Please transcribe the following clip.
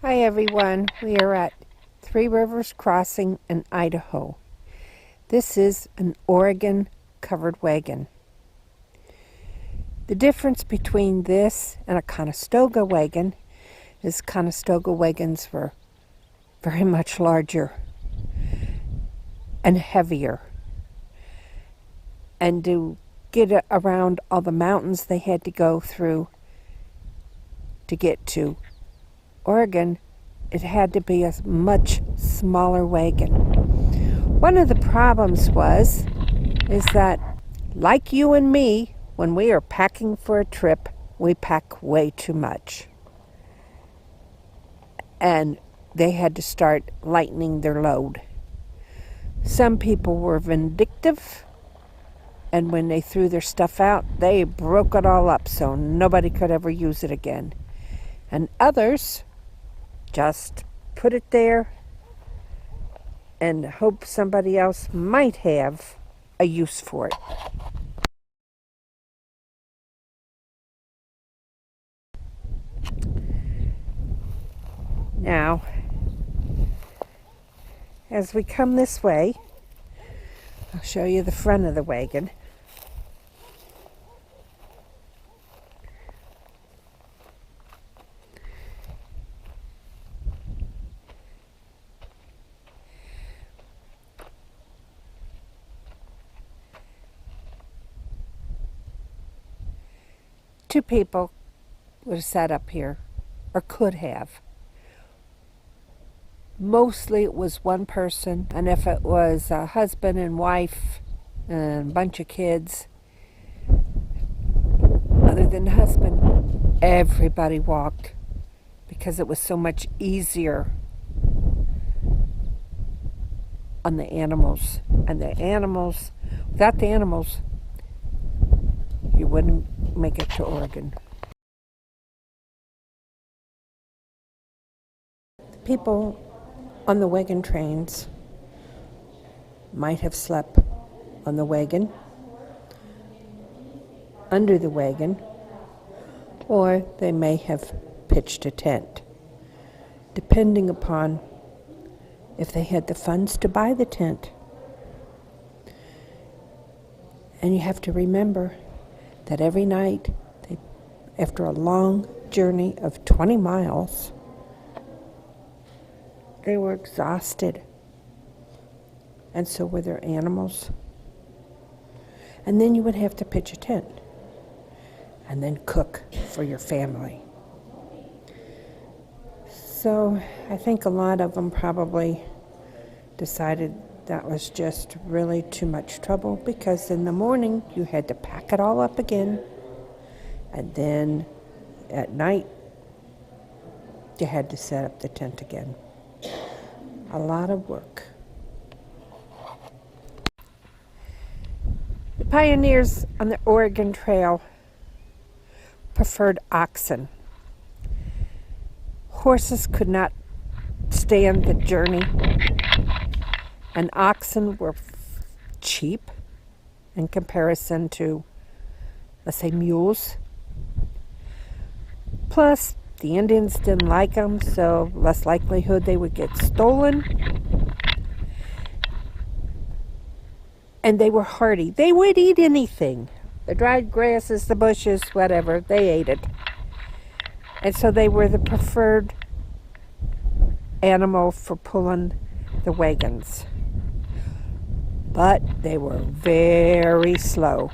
Hi everyone, we are at Three Rivers Crossing in Idaho. This is an Oregon covered wagon. The difference between this and a Conestoga wagon is Conestoga wagons were very much larger and heavier. And to get around all the mountains they had to go through to get to Oregon, it had to be a much smaller wagon. One of the problems is that, like you and me, when we are packing for a trip, we pack way too much. And they had to start lightening their load. Some people were vindictive, and when they threw their stuff out, they broke it all up so nobody could ever use it again. And others just put it there and hope somebody else might have a use for it. Now, as we come this way, I'll show you the front of the wagon. Two people would have sat up here, or could have. Mostly it was one person, and if it was a husband and wife and a bunch of kids, other than the husband, everybody walked because it was so much easier on the animals. And the animals, without the animals, you wouldn't make it to Oregon. People on the wagon trains might have slept on the wagon, under the wagon, or they may have pitched a tent, depending upon if they had the funds to buy the tent. And you have to remember that every night, after a long journey of 20 miles, they were exhausted, and so were their animals. And then you would have to pitch a tent and then cook for your family. So I think a lot of them probably decided that was just really too much trouble, because in the morning you had to pack it all up again, and then at night you had to set up the tent again. A lot of work. The pioneers on the Oregon Trail preferred oxen. Horses could not stand the journey, and oxen were cheap in comparison to, let's say, mules. Plus, the Indians didn't like them, so less likelihood they would get stolen. And they were hardy. They would eat anything. The dried grasses, the bushes, whatever, they ate it. And so they were the preferred animal for pulling the wagons. But they were very slow.